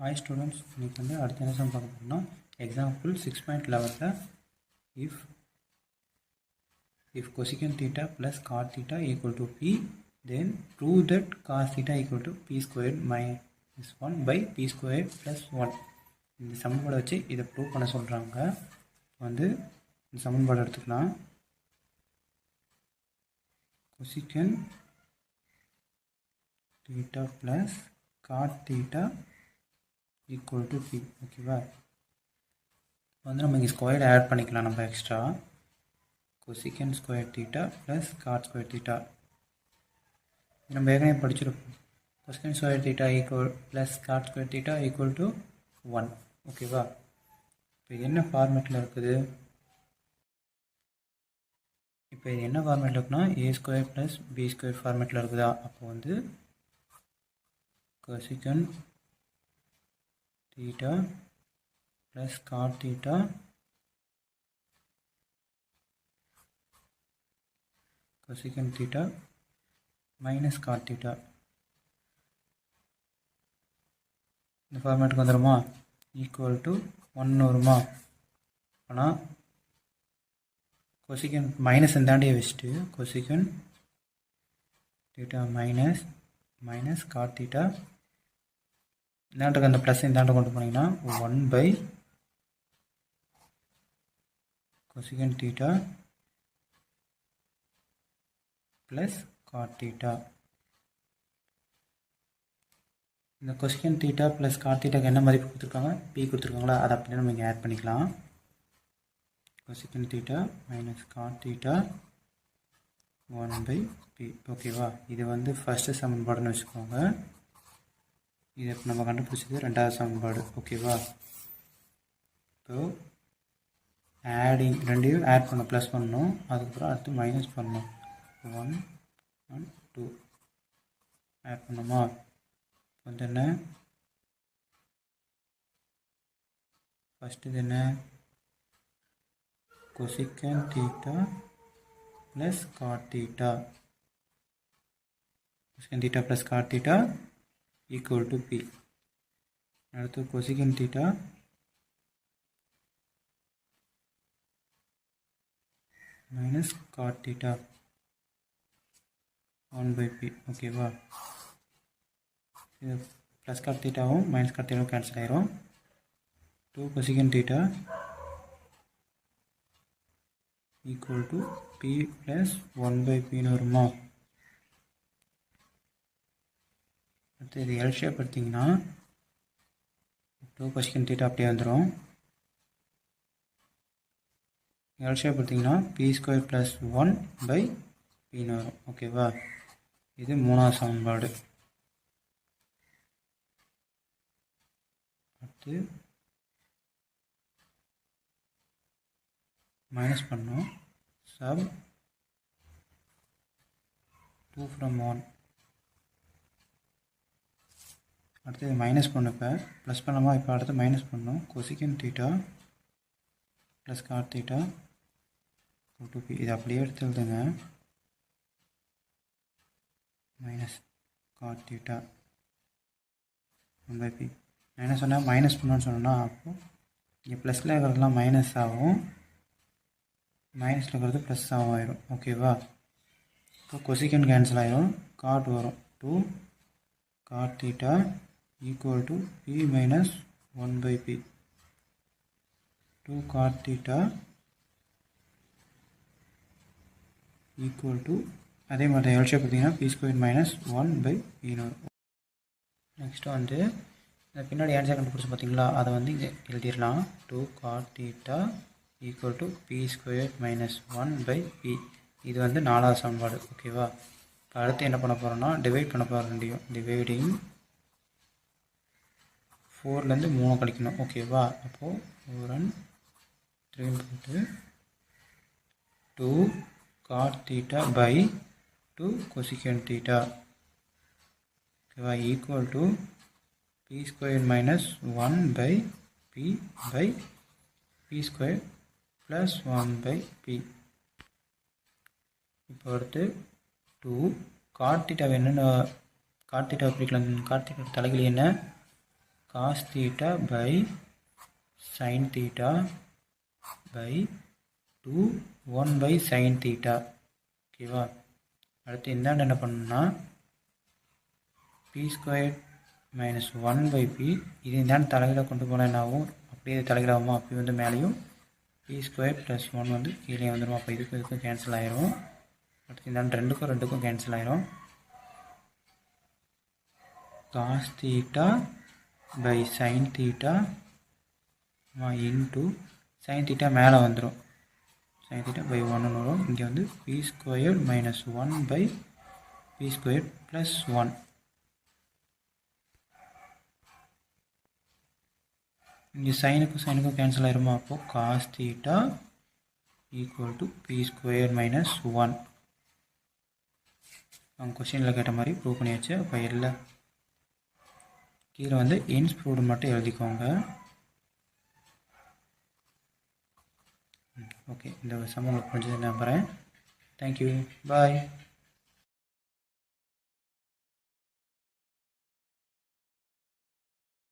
Hi students, இன்னைக்கு வந்து அடுத்த என்ன சம் பார்க்க போறோம்னா example 6.11ல if cosecant theta plus cot theta equal to p, then prove that cos theta equal to p squared minus 1 by p squared plus 1. இந்த சமன்பாடை வச்சு இதை ப்ரூவ் பண்ண சொல்கிறாங்க. வந்து இந்த சமன்பாடு எடுத்துக்கலாம். cosecant theta plus cot theta equal to p. ஓகேவா, வந்து நம்ம இங்கே ஸ்கொயர் ஆட் பண்ணிக்கலாம். நம்ம extra cosecant square theta plus God square theta நம்ம ஏற்கனவே படிச்சிருப்போம். cosecant square theta equal plus God square theta equal to 1. ஓகேவா, இப்போ இது என்ன ஃபார்மேட்டில் இருக்குது? இப்போ இது என்ன ஃபார்மேட்டில் இருக்குன்னா ஏ ஸ்கொயர் ப்ளஸ் பி ஸ்கொயர் ஃபார்மேட்டில் இருக்குதா? அப்போ வந்து cosecant theta plus cot theta cosecant theta minus cot theta இந்த ஃபார்மேட்டுக்கு வந்துடுமா? ஈக்குவல் டு 1 வருமா? ஆனால் cosecant மைனஸ் இந்தாண்டியை வச்சுட்டு cosecant theta minus cot theta இந்தாண்டுக்கு அந்த ப்ளஸ் இந்தாண்டு கொண்டு போனீங்கன்னா 1 by cosecant theta plus cot theta. இந்த cosecant theta ப்ளஸ் cot thetaக்கு என்ன மதிப்பு கொடுத்துருக்காங்க? p கொடுத்துருக்காங்களா? அதை அப்படியே நம்ம இங்கே ஆட் பண்ணிக்கலாம். cosecant theta minus cot theta 1 by p. ஓகேவா, இது வந்து ஃபஸ்ட்டு சமன்பாடுன்னு வச்சுக்கோங்க. இதை நம்ம கண்டுபிடிச்சது ரெண்டாவது சமன்பாடு. ஓகேவா, இப்போ ஆடிங் ரெண்டையும் ஆட் பண்ண ப்ளஸ் பண்ணணும், அதுக்கப்புறம் அடுத்து மைனஸ் பண்ணணும். 1 and 2 ஆட் பண்ணோமா? வந்து என்ன ஃபஸ்ட்டு இது என்ன? cosecant theta plus cot theta cosecant theta plus cot theta equal to p. அடுத்து cosecant theta minus cot theta 1 by p. ஓகேவா, இது ப்ளஸ் cot thetaவும் மைனஸ் cot thetaவும் கேன்சல் ஆயிரும். 2 cosecant theta equal to p plus 1 by p ன்னு வருமா? அடுத்து இது எல் ஷேப் எடுத்திங்கன்னா 2 cosecant theta அப்படியே வந்துடும். எல் ஷேப் எடுத்திங்கன்னா p ஸ்கொயர் ப்ளஸ் 1 பை பின்னு வரும். ஓகேவா, இது மூணாவது சமன்பாடு. அடுத்து மைனஸ் பண்ணோம். Sub 2 from 1. அடுத்து இது மைனஸ் பண்ணப்போ ப்ளஸ் பண்ணலாமா? இப்போ அடுத்து மைனஸ் பண்ணோம். cosecant theta plus cot theta to p. இது அப்படியே எடுத்து எழுதுங்க. Minus cot theta 1 by p. நான் என்ன சொன்னேன்? மைனஸ் பண்ணோன்னு சொன்னோன்னா அப்போது இங்கே ப்ளஸில் இருக்கிறதுலாம் மைனஸ் ஆகும், மைனஸில் இருக்கிறது ப்ளஸ் ஆகும் ஆயிரும். ஓகேவா, இப்போ cosecant கேன்சல் ஆயிரும், காட் வரும். 2 cot theta equal to p minus 1 by p. 2 cot theta equal to அதே மாதிரி எல் ஷேப் பார்த்தீங்கன்னா p square minus 1 by p. Next வந்து இந்த பின்னாடி ஆன்சர் கண்டுபிடிச்சி பார்த்தீங்களா, அதை வந்து இங்கே எழுதிடலாம். 2 cot theta equal to p square minus 1 by p. இது வந்து நாலாவது சமன்பாடு. ஓகேவா, இப்போ அடுத்து என்ன பண்ண போகிறோம்னா டிவைட் பண்ண போகிற ரெண்டையும். டிவைடிங் 4லேருந்து 3 கழிக்கணும். ஓகேவா, அப்போது 4 and 3 போட்டு 2 cot theta by 2 cosecant theta. ஓகேவா, equal to p square minus 1 by p by p square plus 1 by p. இப்போ அடுத்து 2 cot theta என்னென்ன cot theta பிரிக்கலாம்? cot theta தலைகீழ் என்ன? Cos theta by sine theta by 2 1 by sine theta. ஓகேவா? அடுத்து இந்தாண்டு என்ன பண்ணணும்னா p square minus 1 by p, இது இந்தாண்டு தலைகளை கொண்டு போனால் என்ன ஆகும், அப்படியே தலைகளாகுமா, அப்படி வந்து மேலேயும் பி ஸ்கொயர் ப்ளஸ் 1 வந்து கீழே வந்துடும். அப்போ இதுக்கும் கேன்சல் ஆயிரும். அடுத்து இந்தாண்டு ரெண்டுக்கும் கேன்சல் ஆயிரும். Cos theta by sine theta into sine theta மேலே வந்துடும், சைன் தீட்டா பை 1 வரும். இங்கே வந்து p square minus 1 by p square plus 1. இங்கே சைனுக்கும் கேன்சல் ஆயிருமா, அப்போது cos theta equal to p square minus 1. அவங்க கொஸ்டினில் கேட்ட மாதிரி ப்ரூவ் பண்ணியாச்சு. அப்போ எல்லா கீழே வந்து இன்ஸ் ப்ரூவ்டு மட்டும் எழுதிக்கோங்க. ஓகே, இந்த சம் உங்களுக்கு புரிஞ்சது நம்புகிறேன். தேங்க்யூ, பாய்.